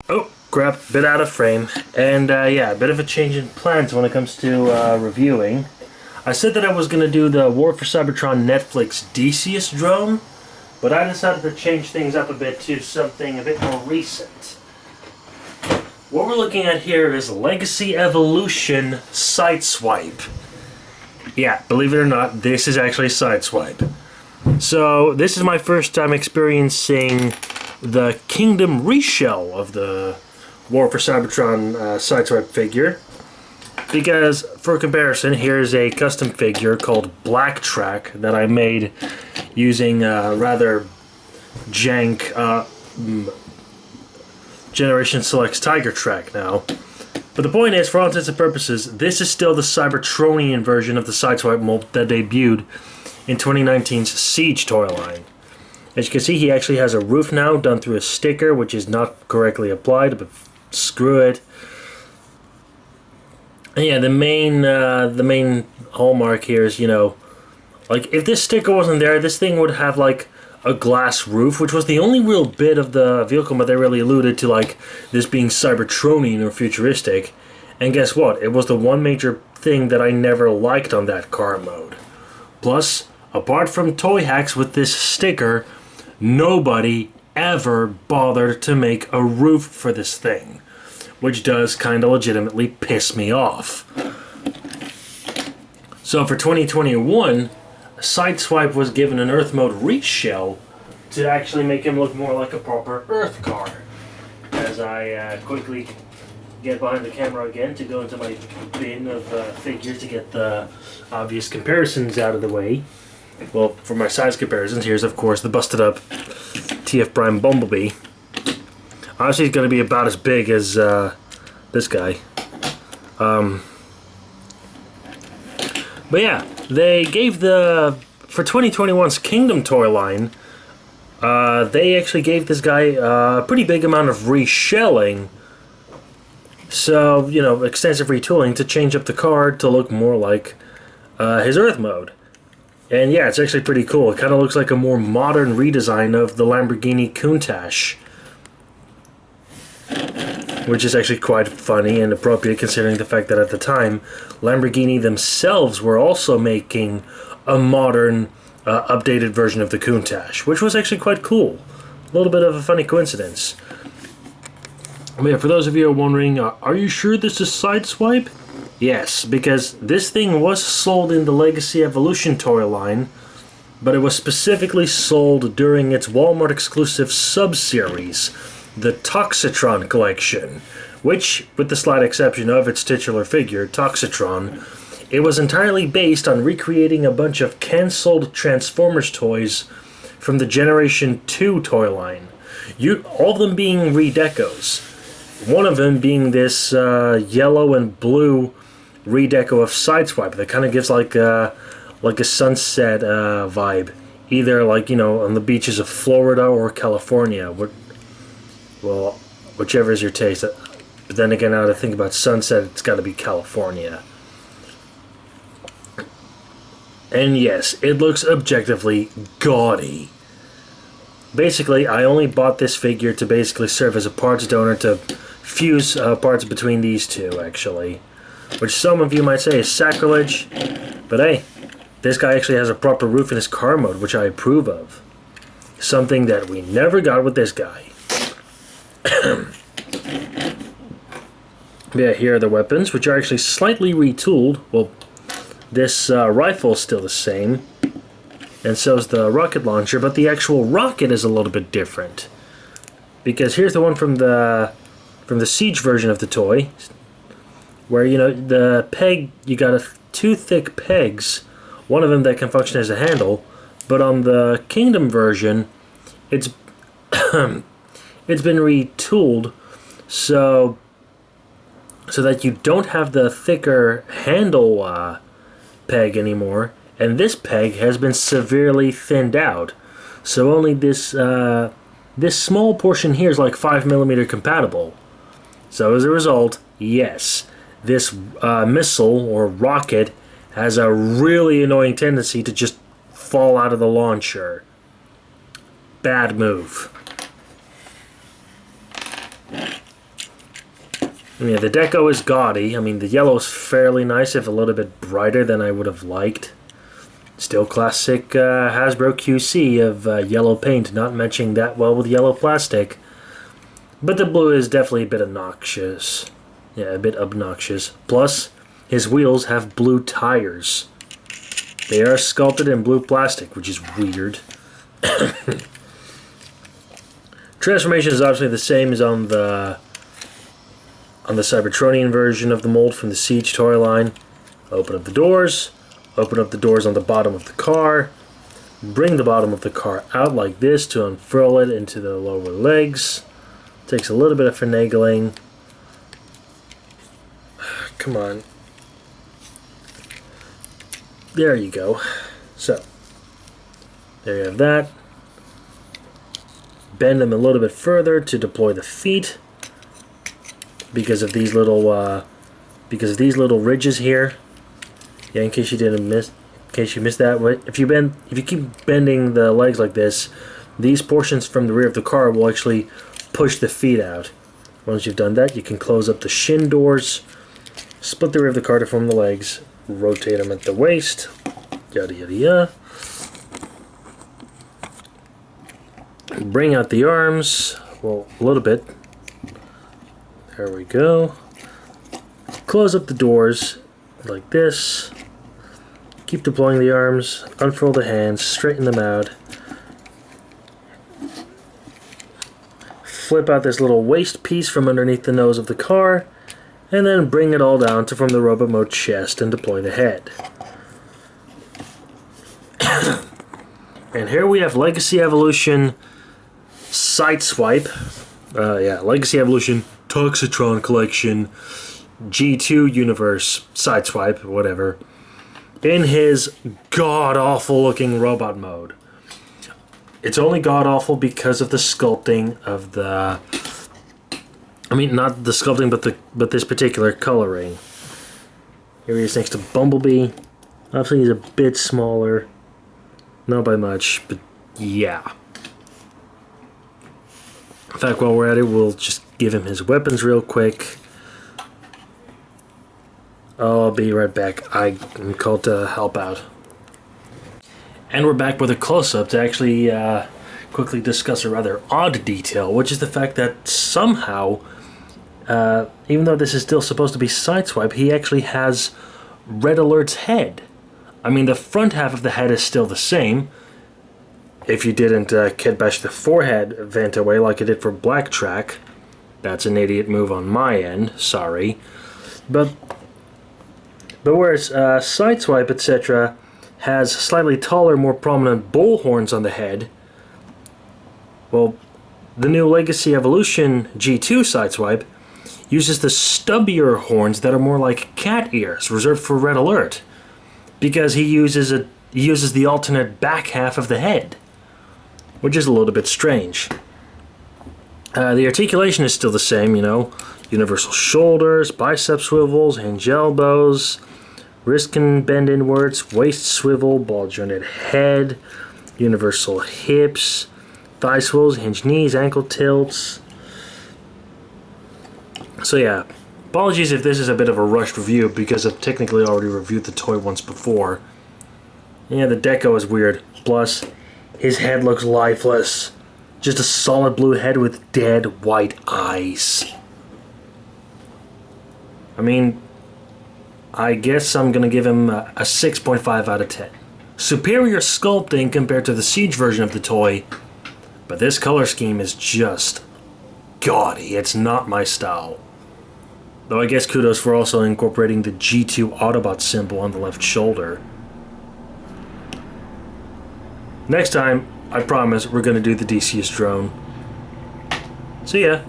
Oh, crap, bit out of frame. And yeah, a bit of a change in plans when it comes to reviewing. I said that I was going to do the War for Cybertron Netflix Decius drone, but I decided to change things up a bit to something a bit more recent. What we're looking at here is Legacy Evolution Sideswipe. Yeah, believe it or not, this is actually Sideswipe. So, this is my first time experiencing the Kingdom reshell of the War for Cybertron Sideswipe figure. Because, for comparison, here's a custom figure called Black Track that I made using rather jank Generation Select's Tiger Track now. But the point is, for all intents and purposes, this is still the Cybertronian version of the Sideswipe mold that debuted in 2019's Siege toy line. As you can see, he actually has a roof now done through a sticker, which is not correctly applied, but screw it. And yeah, the main hallmark here is, like, if this sticker wasn't there, this thing would have, like, a glass roof, which was the only real bit of the vehicle that they really alluded to, like, this being Cybertronian or futuristic. And guess what? It was the one major thing that I never liked on that car mode. Plus, apart from toy hacks with this sticker, nobody ever bothered to make a roof for this thing, which does kind of legitimately piss me off. So for 2021, Sideswipe was given an Earth mode reshell to actually make him look more like a proper Earth car. As I quickly get behind the camera again to go into my bin of figures to get the obvious comparisons out of the way. Well, for my size comparisons, here's of course the busted up TF Prime Bumblebee. Obviously he's going to be about as big as this guy. But yeah, they gave for 2021's Kingdom toy line, they actually gave this guy a pretty big amount of reshelling. So, extensive retooling to change up the card to look more like his Earth mode. And yeah, it's actually pretty cool. It kind of looks like a more modern redesign of the Lamborghini Countach, which is actually quite funny and appropriate considering the fact that at the time, Lamborghini themselves were also making a modern, updated version of the Countach, which was actually quite cool. A little bit of a funny coincidence. I mean, for those of you who are wondering, are you sure this is Sideswipe? Yes, because this thing was sold in the Legacy Evolution toy line, but it was specifically sold during its Walmart exclusive sub-series, the Toxitron collection, which, with the slight exception of its titular figure, Toxitron, it was entirely based on recreating a bunch of cancelled Transformers toys from the Generation 2 toy line. All of them being redecos. One of them being this yellow and blue redeco of Sideswipe that kind of gives like a sunset vibe, either on the beaches of Florida or California. Well, whichever is your taste. But then again, now to think about sunset, it's got to be California. And yes, it looks objectively gaudy. Basically, I only bought this figure to basically serve as a parts donor to fuse parts between these two, actually. Which some of you might say is sacrilege, but hey, this guy actually has a proper roof in his car mode, which I approve of. Something that we never got with this guy. Yeah, here are the weapons, which are actually slightly retooled. Well, this rifle is still the same, and so is the rocket launcher, but the actual rocket is a little bit different. Because here's the one from the Siege version of the toy, where, the peg, you got two thick pegs, one of them that can function as a handle, but on the Kingdom version, it's it's been retooled so that you don't have the thicker handle peg anymore, and this peg has been severely thinned out, so only this small portion here is like 5mm compatible. So as a result, yes, this missile or rocket has a really annoying tendency to just fall out of the launcher. Bad move. Yeah, the deco is gaudy. I mean, the yellow is fairly nice, if a little bit brighter than I would have liked. Still classic Hasbro QC of yellow paint, not matching that well with yellow plastic. But the blue is definitely a bit obnoxious. Yeah, a bit obnoxious. Plus, his wheels have blue tires. They are sculpted in blue plastic, which is weird. Transformation is obviously the same as on the Cybertronian version of the mold from the Siege toy line. Open up the doors. Open up the doors on the bottom of the car. Bring the bottom of the car out like this to unfurl it into the lower legs. Takes a little bit of finagling. Come on. There you go. So, there you have that. Bend them a little bit further to deploy the feet because of these little ridges here. Yeah, in case you missed that, if you keep bending the legs like this, these portions from the rear of the car will actually push the feet out. Once you've done that, you can close up the shin doors, split the rear of the car to form the legs, rotate them at the waist, yada yada yada. Bring out the arms, well, a little bit. There we go. Close up the doors like this. Keep deploying the arms, unfurl the hands, straighten them out. Flip out this little waist piece from underneath the nose of the car, and then bring it all down to form the robot mode chest and deploy the head. And here we have Legacy Evolution Sideswipe. Legacy Evolution Toxitron Collection G2 Universe Sideswipe, whatever, in his god-awful looking robot mode. It's only god-awful because of the sculpting of the... I mean, not the sculpting, but this particular coloring. Here he is next to Bumblebee. Obviously he's a bit smaller. Not by much, but yeah. In fact, while we're at it, we'll just give him his weapons real quick. I'll be right back. I'm called to help out. And we're back with a close-up to actually quickly discuss a rather odd detail, which is the fact that somehow, even though this is still supposed to be Sideswipe, he actually has Red Alert's head. I mean, the front half of the head is still the same. If you didn't kit bash the forehead vent away like I did for Black Track, that's an idiot move on my end, sorry. But whereas Sideswipe, etc., has slightly taller, more prominent bull horns on the head, well, the new Legacy Evolution G2 Sideswipe uses the stubbier horns that are more like cat ears, reserved for Red Alert, because he uses the alternate back half of the head, which is a little bit strange. The articulation is still the same, you know, universal shoulders, bicep swivels, hinge elbows, wrist can bend inwards, waist swivel, ball jointed head, universal hips, thigh swivels, hinge knees, ankle tilts. So yeah, apologies if this is a bit of a rushed review because I've technically already reviewed the toy once before. Yeah, the deco is weird. Plus, his head looks lifeless. Just a solid blue head with dead white eyes. I mean, I guess I'm going to give him a 6.5 out of 10. Superior sculpting compared to the Siege version of the toy, but this color scheme is just gaudy. It's not my style. Though I guess kudos for also incorporating the G2 Autobot symbol on the left shoulder. Next time, I promise, we're going to do the DC's drone. See ya.